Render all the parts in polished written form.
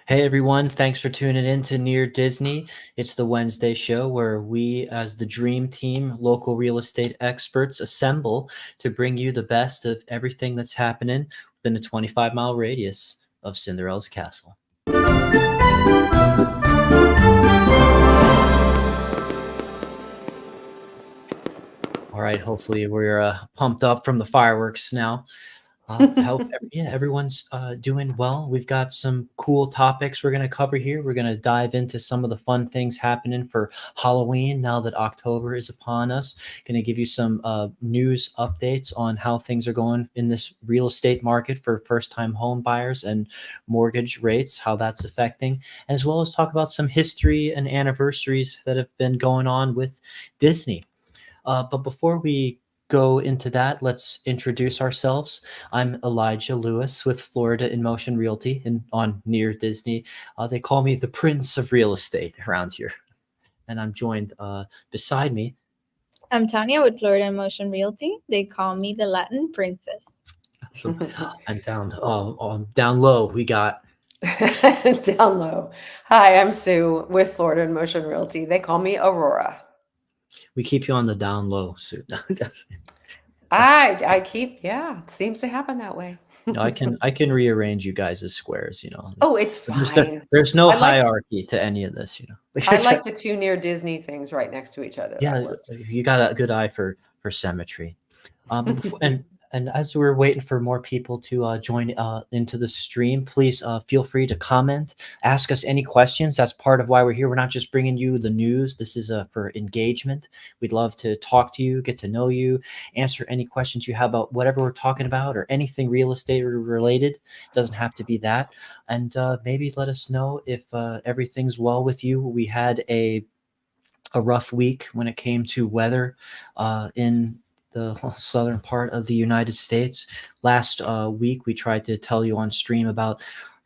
Hey everyone, thanks for tuning in to Near Disney. It's the Wednesday show where we, as the Dream Team, local real estate experts, assemble to bring you the best of everything that's happening within a 25-mile radius of Cinderella's castle. All right, hopefully we're pumped up from the fireworks now. Hope yeah, everyone's doing well. We've got some cool topics we're going to cover here. We're going to dive into some of the fun things happening for Halloween now that October is upon us. Going to give you some news updates on how things are going in this real estate market for first-time home buyers and mortgage rates, how that's affecting, as well as talk about some history and anniversaries that have been going on with Disney. But before we go into that, let's introduce ourselves. I'm Elijah Lewis with Florida in Motion Realty and on Near Disney. They call me the Prince of Real Estate around here. And I'm joined beside me. I'm Tanya with Florida in Motion Realty. They call me the Latin Princess. So, and down low, we got. Down low. Hi, I'm Sue with Florida in Motion Realty. They call me Aurora. We keep you on the down low, Sue. I keep, yeah, it seems to happen that way. I can rearrange you guys as squares. Oh, it's fine. There's no I like hierarchy to any of this. I like the two Near Disney things right next to each other. That Yeah, works. you got a good eye for symmetry. And as we're waiting for more people to join into the stream, please feel free to comment, ask us any questions. That's part of why we're here. We're not just bringing you the news. This is for engagement. We'd love to talk to you, get to know you, answer any questions you have about whatever we're talking about or anything real estate related. Doesn't have to be that. And maybe let us know if everything's well with you. We had a rough week when it came to weather in the southern part of the United States. Last week, we tried to tell you on stream about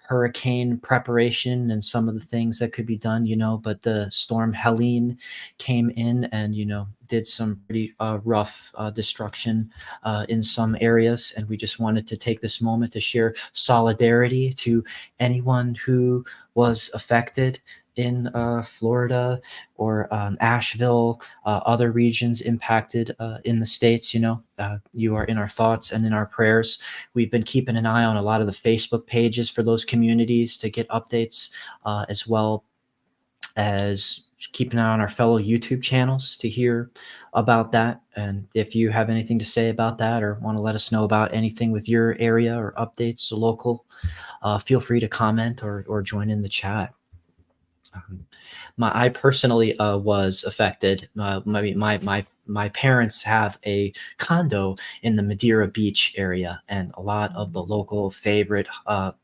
hurricane preparation and some of the things that could be done, but the storm Helene came in and, did some pretty rough destruction in some areas. And we just wanted to take this moment to share solidarity to anyone who was affected in Florida or Asheville, other regions impacted in the States. You are in our thoughts and in our prayers. We've been keeping an eye on a lot of the Facebook pages for those communities to get updates, as well as keep an eye on our fellow YouTube channels to hear about that. And if you have anything to say about that or want to let us know about anything with your area or updates local, feel free to comment or join in the chat. I personally was affected. My parents have a condo in the Madeira Beach area, and a lot of the local favorite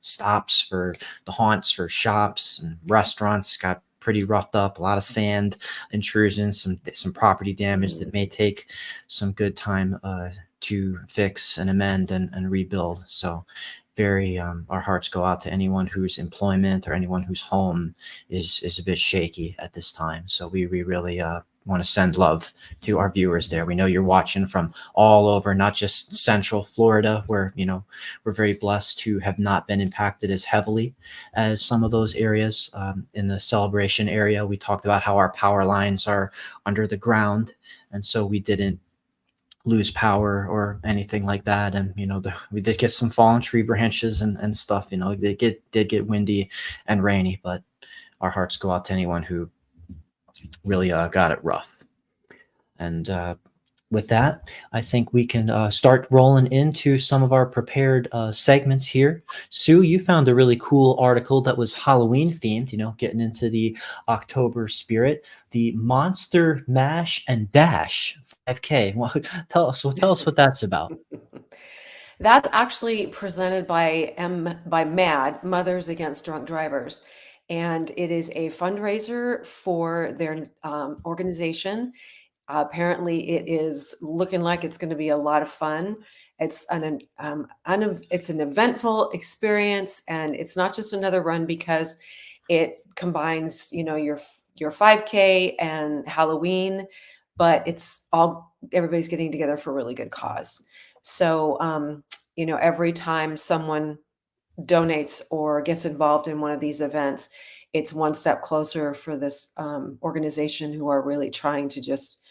stops for the haunts for shops and restaurants got pretty roughed up. A lot of sand intrusions, some property damage that may take some good time to fix and amend and rebuild. So very our hearts go out to anyone whose employment or anyone whose home is a bit shaky at this time. So we really want to send love to our viewers there. We know you're watching from all over, not just Central Florida, where we're very blessed to have not been impacted as heavily as some of those areas. In the Celebration area, we talked about how our power lines are under the ground, and so we didn't lose power or anything like that. And we did get some fallen tree branches and stuff. It did get windy and rainy, but our hearts go out to anyone who really got it rough. And with that, I think we can start rolling into some of our prepared segments here. Sue, you found a really cool article that was Halloween themed, getting into the October spirit, the Monster Mash and Dash 5K. Well, tell us what that's about. That's actually presented by MAD, Mothers Against Drunk Drivers. And it is a fundraiser for their organization. Apparently, it is looking like it's going to be a lot of fun. It's it's an eventful experience, and it's not just another run because it combines, your 5K and Halloween, but it's all everybody's getting together for a really good cause. So, every time someone donates or gets involved in one of these events, it's one step closer for this organization who are really trying to just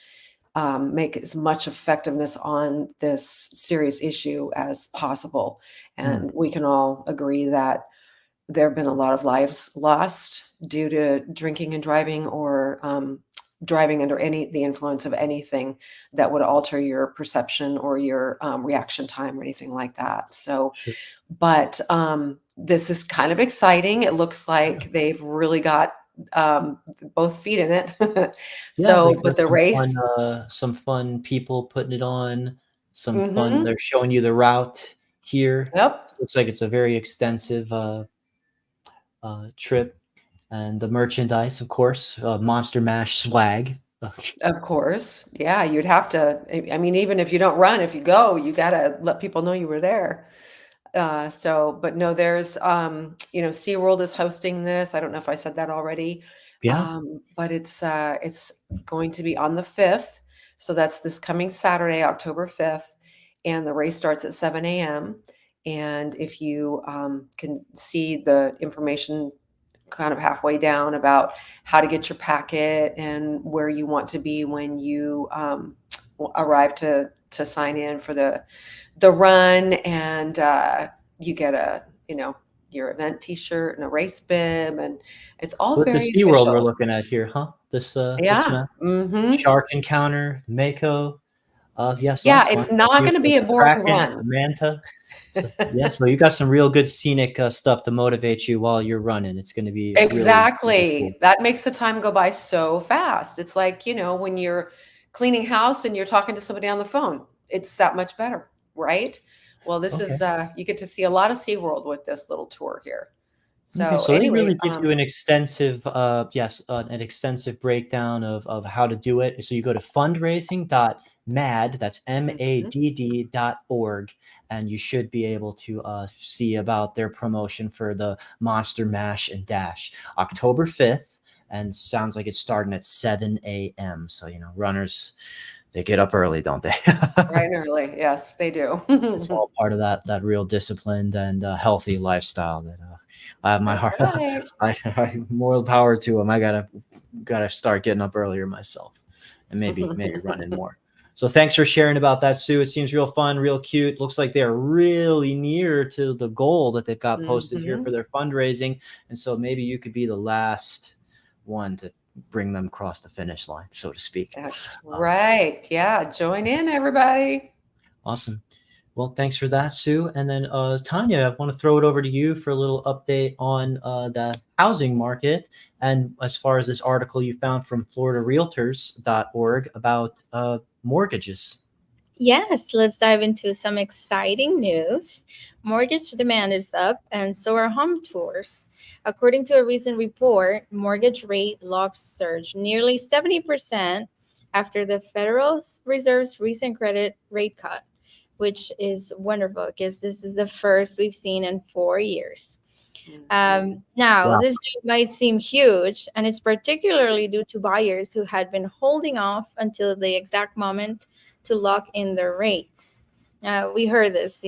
make as much effectiveness on this serious issue as possible. Mm, And we can all agree that there have been a lot of lives lost due to drinking and driving, or driving under the influence of anything that would alter your perception or your reaction time or anything like that. So, sure. but this is kind of exciting. It looks Yeah. like they've really got um, both feet in it. Yeah, they So, but got the race, some fun people putting it on, some fun hmm they're showing you the route here. yep, Looks like it's a very extensive, trip, and the merchandise, of course, Monster Mash swag. of course. Yeah, you'd have to. I mean, even if you don't run, if you go, you got to let people know you were there. But no, there's, SeaWorld is hosting this. I don't know if I said that already. Yeah, But it's going to be on the 5th. So that's this coming Saturday, October 5th. And the race starts at 7 a.m. And if you can see the information kind of halfway down about how to get your packet and where you want to be when you arrive to sign in for the run, and you get your event T-shirt and a race bib, and it's all so it's a very SeaWorld we're official. looking at here, huh? This Yeah. map. Hmm. Shark Encounter, Mako. Yes, Yeah, last one. it's not going to The be a boring Kraken, run. the Manta. So yeah, so you got some real good scenic stuff to motivate you while you're running. It's going to be really, really cool. Exactly. That makes the time go by so fast. It's like, when you're cleaning house and you're talking to somebody on the phone, it's that much better, right? Well, this Okay. is you get to see a lot of SeaWorld with this little tour here. Okay, So so they anyway, really give you an extensive, an extensive breakdown of how to do it. So you go to fundraising.mad, that's mhm. madd.org, and you should be able to see about their promotion for the Monster Mash and Dash, October 5th, and sounds like it's starting at 7 a.m. So, runners, they get up early, don't they? Bright and early. Yes, they do. It's all part of that real disciplined and healthy lifestyle that I have my That's heart. right. I more power to them. I gotta start getting up earlier myself, and maybe running more. So thanks for sharing about that, Sue. It seems real fun, real cute. Looks like they're really near to the goal that they've got posted here for Mhm. their fundraising, and so maybe you could be the last one to bring them across the finish line, so to speak. That's Um, right. Yeah, join in, everybody. awesome. Well, thanks for that, Sue. And then Tanya, I want to throw it over to you for a little update on the housing market. And as far as this article you found from FloridaRealtors.org about mortgages. Yes, let's dive into some exciting news. Mortgage demand is up, and so are home tours. According to a recent report, mortgage rate locks surged nearly 70% after the Federal Reserve's recent credit rate cut, which is wonderful because this is the first we've seen in 4 years. Mhm. Now, Wow. this might seem huge, and it's particularly due to buyers who had been holding off until the exact moment to lock in their rates. We heard this,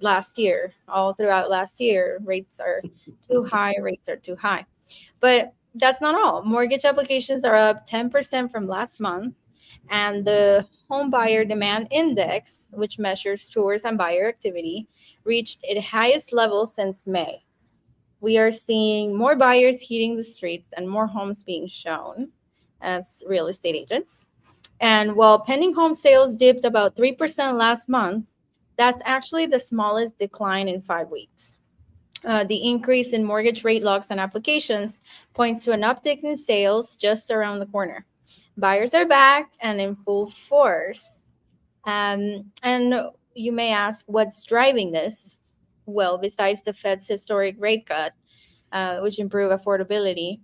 last year, all throughout last year, rates are too high. But that's not all. Mortgage applications are up 10% from last month, and the Home Buyer Demand Index, which measures tours and buyer activity, reached its highest level since May. We are seeing more buyers hitting the streets and more homes being shown as real estate agents. And while pending home sales dipped about 3% last month, that's actually the smallest decline in 5 weeks. The increase in mortgage rate locks and applications points to an uptick in sales just around the corner. Buyers are back and in full force. And you may ask, what's driving this? Well, besides the Fed's historic rate cut, which improve affordability.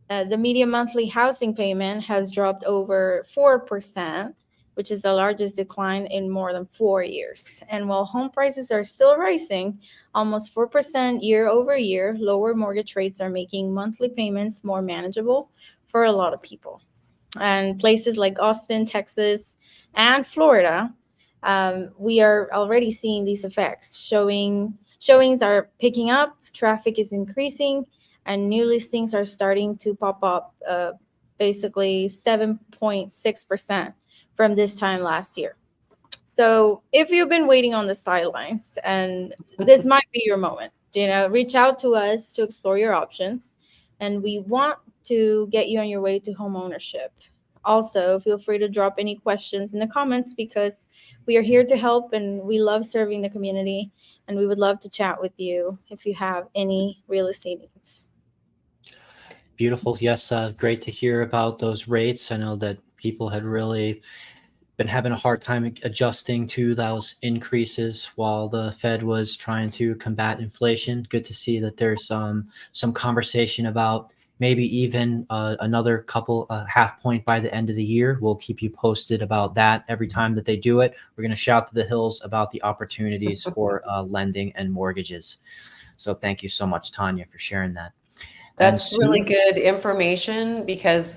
The median monthly housing payment has dropped over 4%, which is the largest decline in more than 4 years. And while home prices are still rising, almost 4% year over year, lower mortgage rates are making monthly payments more manageable for a lot of people. And places like Austin, Texas, and Florida, we are already seeing these effects, Showings are picking up, traffic is increasing, and new listings are starting to pop up, basically 7.6% from this time last year. So if you've been waiting on the sidelines, and this might be your moment, reach out to us to explore your options. And we want to get you on your way to home ownership. Also, feel free to drop any questions in the comments because we are here to help and we love serving the community. And we would love to chat with you if you have any real estate needs. Beautiful. Yes, great to hear about those rates. I know that people had really been having a hard time adjusting to those increases while the Fed was trying to combat inflation. Good to see that there's some conversation about maybe even another couple half point by the end of the year. We'll keep you posted about that every time that they do it. We're going to shout to the hills about the opportunities for lending and mortgages. So thank you so much, Tanya, for sharing that. That's really good information because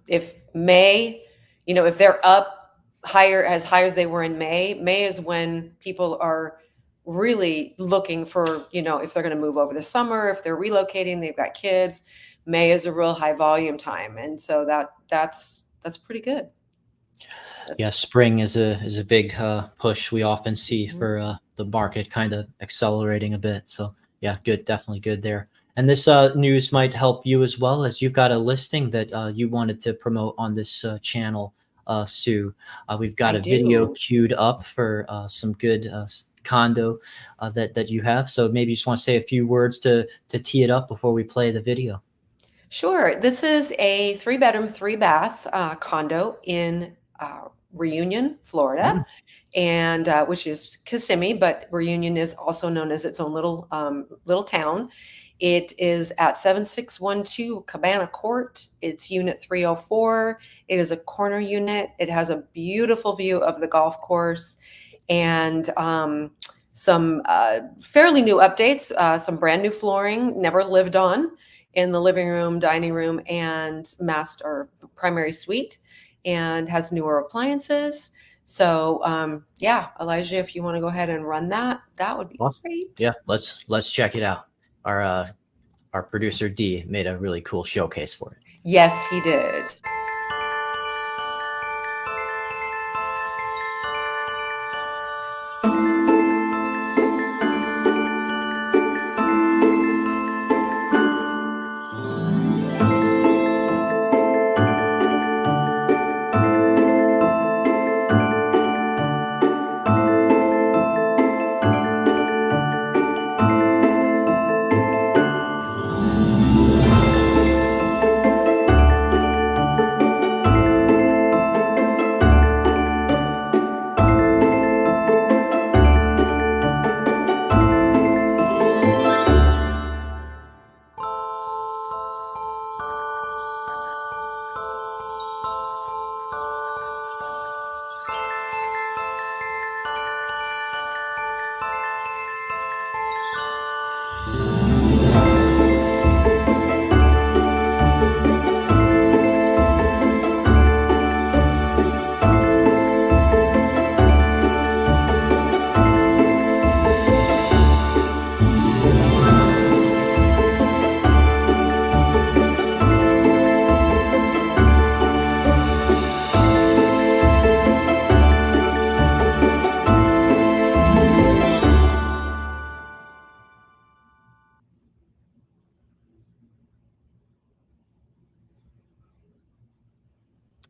if May, if they're up as high as they were in May is when people are really looking for, if they're going to move over the summer, if they're relocating, they've got kids. May is a real high volume time, and so that's pretty good. Yeah, spring is a big push we often see for the market kind of accelerating a bit. So yeah, good, definitely good there. And this news might help you as well, as you've got a listing that you wanted to promote on this channel, Sue. We've got I a video do. queued up for some good condo that you have. So maybe you just want to say a few words to tee it up before we play the video. Sure. This is a 3-bedroom, 3-bath condo in Reunion, Florida, and which is Kissimmee, but Reunion is also known as its own little town. It is at 7612 Cabana Court. It's unit 304. It is a corner unit. It has a beautiful view of the golf course and some fairly new updates, some brand new flooring, never lived on, in the living room, dining room, and master or primary suite, and has newer appliances. So yeah, Elijah, if you want to go ahead and run that would be Awesome. great. Yeah, let's check it out. Our producer D made a really cool showcase for it. Yes, he did.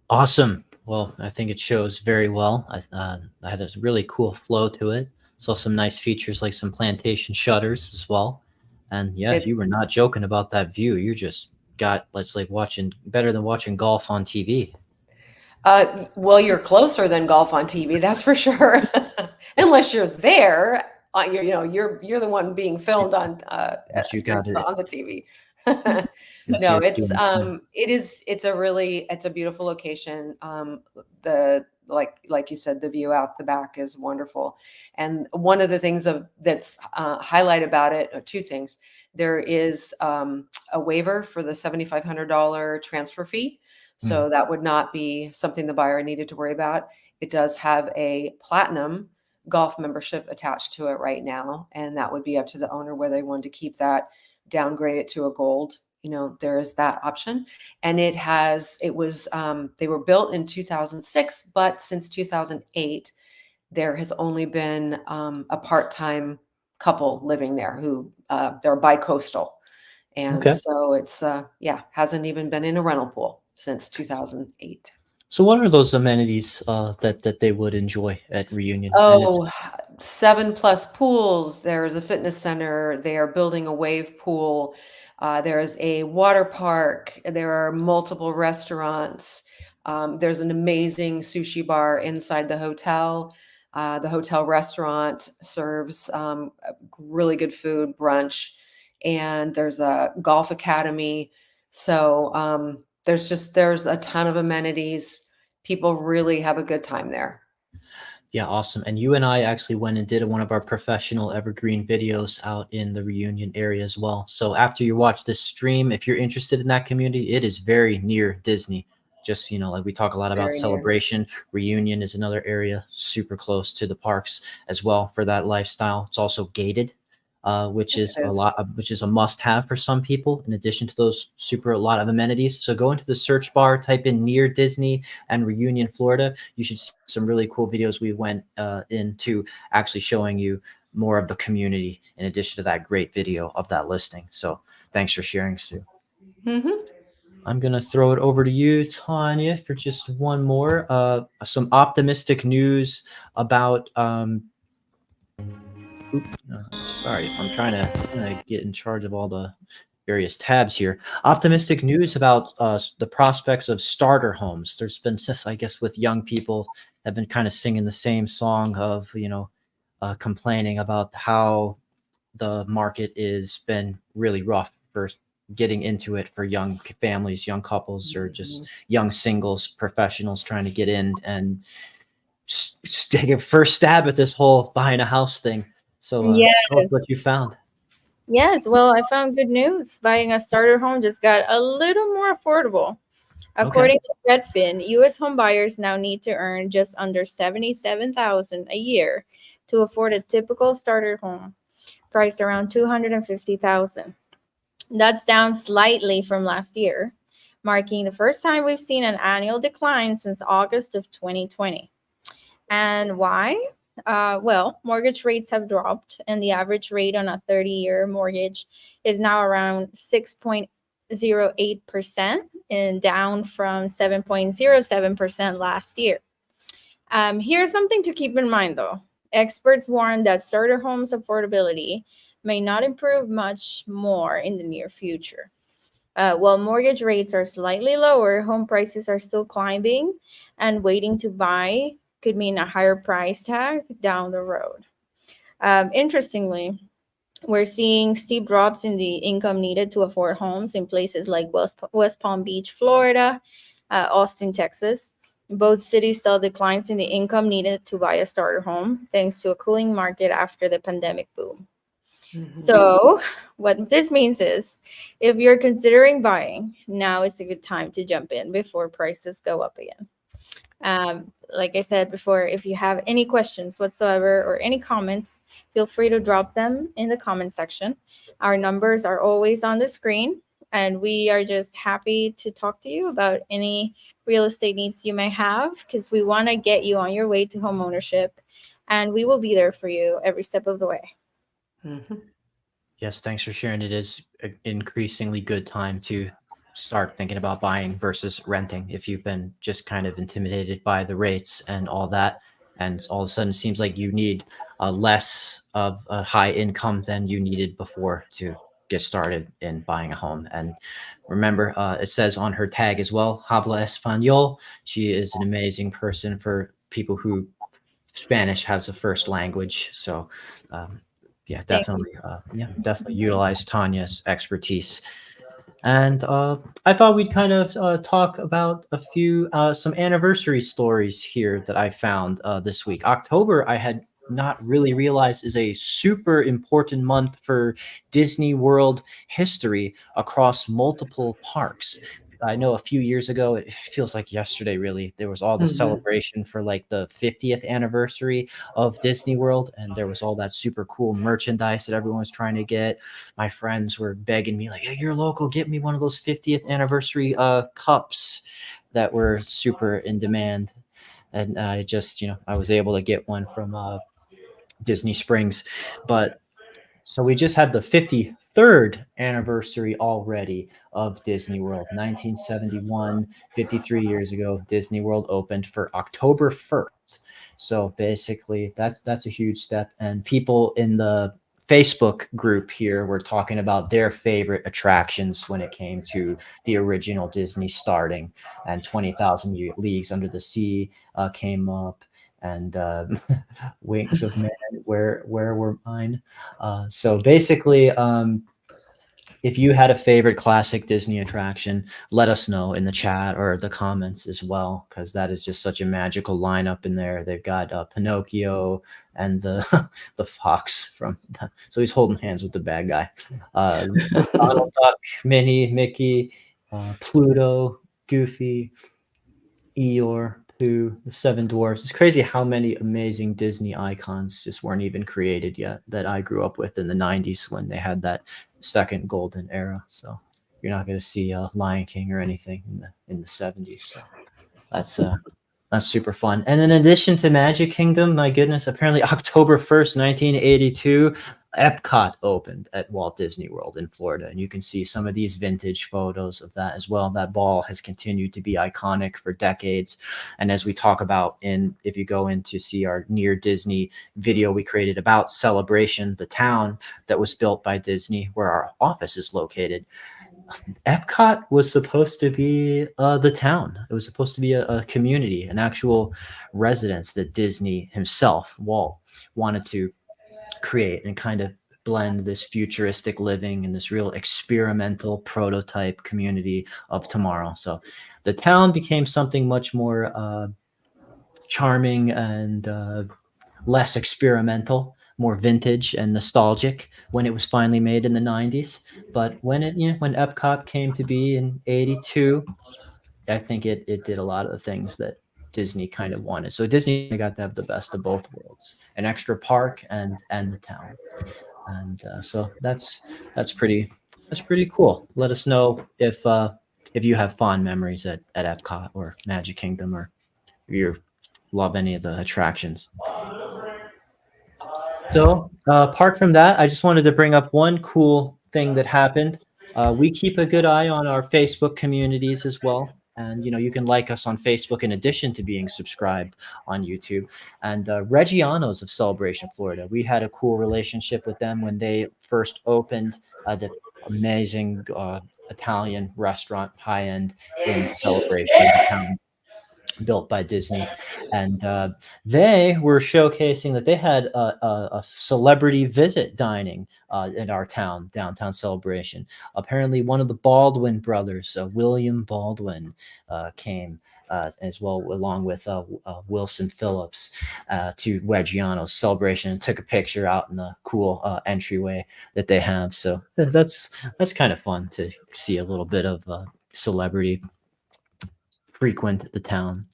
Awesome. Well, I think it shows very well. I had a really cool flow to it. Saw some nice features like some plantation shutters as well. And yeah, It, you were not joking about that view. You just got, it's like watching better than watching golf on TV. well, you're closer than golf on TV, that's for sure. Unless you're there, you're the one being filmed on But you got it. on the TV. You're No, doing it. it's a beautiful location. The like you said, the view out the back is wonderful. And one of the things that's highlight about it, or two things, there is a waiver for the $7,500 transfer fee. So that would not be something the buyer needed to worry about. It does have a platinum golf membership attached to it right now, and that would be up to the owner whether they wanted to keep that, downgrade it to a gold. There is that option. And they were built in 2006, but since 2008, there has only been a part-time couple living there who they're bi-coastal. And Okay. so it's hasn't even been in a rental pool since 2008. So what are those amenities that they would enjoy at Reunion? And it's Oh, 7+ pools. There's a fitness center. They are building a wave pool. There's a water park. There are multiple restaurants. There's an amazing sushi bar inside the hotel. The hotel restaurant serves really good food, brunch, and there's a golf academy. So there's a ton of amenities. People really have a good time there. Yeah, awesome. And you and I actually went and did one of our professional evergreen videos out in the Reunion area as well. So after you watch this stream, if you're interested in that community, it is very near Disney. Just, like we talk a lot about Very near. Celebration, Reunion is another area super close to the parks as well for that lifestyle. It's also gated, which Yes, is it is. which is a must-have for some people. In addition to those a lot of amenities, so go into the search bar, type in near Disney and Reunion, Florida. You should see some really cool videos we went into actually showing you more of the community. In addition to that great video of that listing. So thanks for sharing, Sue. Mhm. I'm going to throw it over to you, Tanya, for just one more. Some optimistic news about. Sorry, I'm trying to get in charge of all the various tabs here. Optimistic news about the prospects of starter homes. There's been just, I guess, with young people have been kind of singing the same song of, complaining about how the market has been really rough for getting into it for young families, young couples, or just young singles, professionals trying to get in and take a first stab at this whole buying a house thing. So tell us Yes. what you found. Yes. Well, I found good news. Buying a starter home just got a little more affordable. Okay. According to Redfin, U.S. home buyers now need to earn just under $77,000 a year to afford a typical starter home, priced around $250,000. That's down slightly from last year, marking the first time we've seen an annual decline since August of 2020. And why? Well, mortgage rates have dropped, and the average rate on a 30-year mortgage is now around 6.08% and down from 7.07% last year. Here's something to keep in mind, though. Experts warn that starter homes' affordability may not improve much more in the near future. While mortgage rates are slightly lower, home prices are still climbing, and waiting to buy could mean a higher price tag down the road. Interestingly, we're seeing steep drops in the income needed to afford homes in places like West Palm Beach, Florida, Austin, Texas. Both cities saw declines in the income needed to buy a starter home, thanks to a cooling market after the pandemic boom. Mhm. So, what this means is if you're considering buying, now is a good time to jump in before prices go up again. Like I said before, if you have any questions whatsoever or any comments, feel free to drop them in the comment section. Our numbers are always on the screen, and we are just happy to talk to you about any real estate needs you may have because we want to get you on your way to home ownership, and we will be there for you every step of the way. Mhm. Yes, thanks for sharing. It is an increasingly good time to start thinking about buying versus renting if you've been just kind of intimidated by the rates and all that. And all of a sudden, it seems like you need less of a high income than you needed before to get started in buying a home. And remember, it says on her tag as well, Habla Español. She is an amazing person for people who Spanish has a first language. So, um, Thanks. definitely utilize Tanya's expertise. And I thought we'd kind of talk about a few some anniversary stories here that I found this week. October, I had not really realized is a super important month for Disney World history across multiple parks. I know a few years ago, it feels like yesterday, really, there was all the Mhm. celebration for like the 50th anniversary of Disney World, and there was all that super cool merchandise that everyone was trying to get. My friends were begging me, like, "Hey, you're local, get me one of those 50th anniversary cups that were super in demand." And I just, I was able to get one from Disney Springs, but so we just had the 53rd anniversary already of Disney World. 1971, 53 years ago, Disney World opened for October 1st. So basically, that's a huge step. And people in the Facebook group here were talking about their favorite attractions when it came to the original Disney starting, and 20,000 Leagues Under the Sea came up, and Wings of Man, where were mine? So basically, if you had a favorite classic Disney attraction, let us know in the chat or the comments as well, because that is just such a magical lineup in there. They've got Pinocchio and the the fox from. So he's holding hands with the bad guy. Donald Duck, Minnie, Mickey, Pluto, Goofy, Eeyore, Pooh, the Seven Dwarfs. It's crazy how many amazing Disney icons just weren't even created yet that I grew up with in the 90s when they had that second golden era. So you're not going to see Lion King or anything in the 70s. So that's that's super fun. And in addition to Magic Kingdom, my goodness, apparently October 1st, 1982, Epcot opened at Walt Disney World in Florida. And you can see some of these vintage photos of that as well. That ball has continued to be iconic for decades. And as we talk about if you go in to see our Near Disney video we created about Celebration, the town that was built by Disney, where our office is located, Epcot was supposed to be the town. It was supposed to be a community, an actual residence that Disney himself, Walt, wanted to create and kind of blend this futuristic living and this real experimental prototype community of tomorrow. So the town became something much more charming and less experimental, more vintage and nostalgic when it was finally made in the 90s. But when Epcot came to be in 82, I think it did a lot of the things that Disney kind of wanted. So Disney got to have the best of both worlds, an extra park and the town. And so that's pretty cool. Let us know if you have fond memories at Epcot or Magic Kingdom, or you love any of the attractions. So, apart from that, I just wanted to bring up one cool thing that happened. We keep a good eye on our Facebook communities as well. And you can like us on Facebook in addition to being subscribed on YouTube. And Reggiano's of Celebration, Florida, we had a cool relationship with them when they first opened the amazing Italian restaurant, high end in Celebration, the town built by Disney, and they were showcasing that they had a celebrity visit dining in our town, downtown Celebration. Apparently, one of the Baldwin brothers, William Baldwin, came as well, along with Wilson Phillips, to Reggiano's Celebration and took a picture out in the cool entryway that they have. So that's kind of fun to see a little bit of celebrity frequent the town.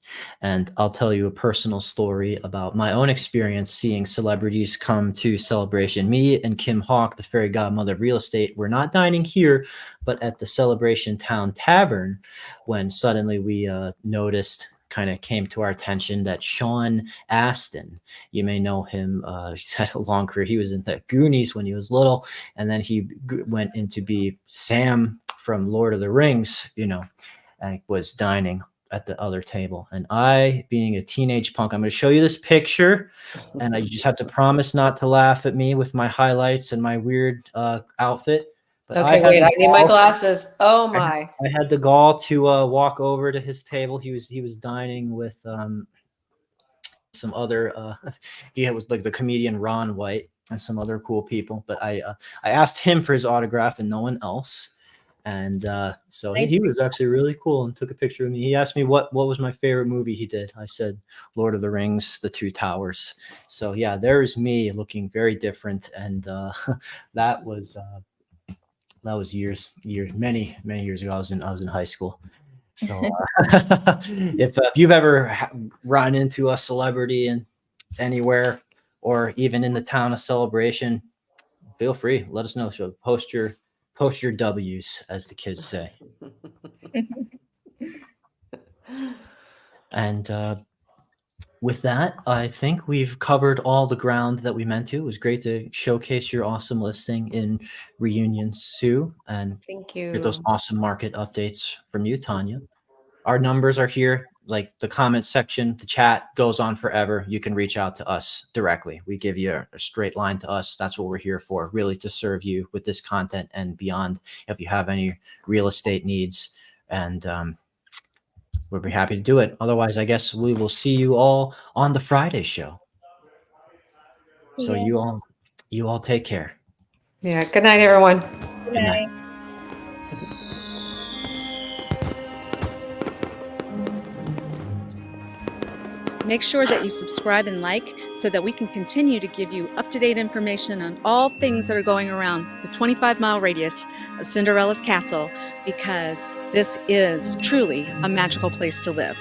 And I'll tell you a personal story about my own experience seeing celebrities come to Celebration. Me and Kim Hawk, the fairy godmother of real estate, were not dining here, but at the Celebration Town Tavern, when suddenly we noticed, kind of came to our attention, that Sean Astin, you may know him, he's had a long career. He was in the Goonies when he was little, and then he went into be Sam from Lord of the Rings, and was dining at the other table. And I, being a teenage punk, I'm going to show you this picture, and you just have to promise not to laugh at me with my highlights and my weird outfit. But Okay, wait, I need my glasses. Oh my. I had the gall to walk over to his table. He was dining with some other. He was like the comedian Ron White and some other cool people. But I asked him for his autograph and no one else. And so he was actually really cool and took a picture of me. He asked me what was my favorite movie he did. I said Lord of the Rings, The Two Towers. So yeah, there's me looking very different, and that was that was many years ago. I was in high school. So if you've ever run into a celebrity in anywhere or even in the town of Celebration, feel free. Let us know. So post your W's, as the kids say. And with that, I think we've covered all the ground that we meant to. It was great to showcase your awesome listing in Reunion, Sue, and Thank get those you. awesome market updates from you, Tanya. Our numbers are here, like the comment section. The chat goes on forever. You can reach out to us directly. We give you a straight line to us. That's what we're here for, really, to serve you with this content and beyond. If you have any real estate needs, and we'll be happy to do it. Otherwise, I guess we will see you all on the Friday show. So Yeah. you all take care. Yeah. Good night, everyone. Good Good night. night. Make sure that you subscribe and like so that we can continue to give you up-to-date information on all things that are going around the 25-mile radius of Cinderella's castle, because this is truly a magical place to live.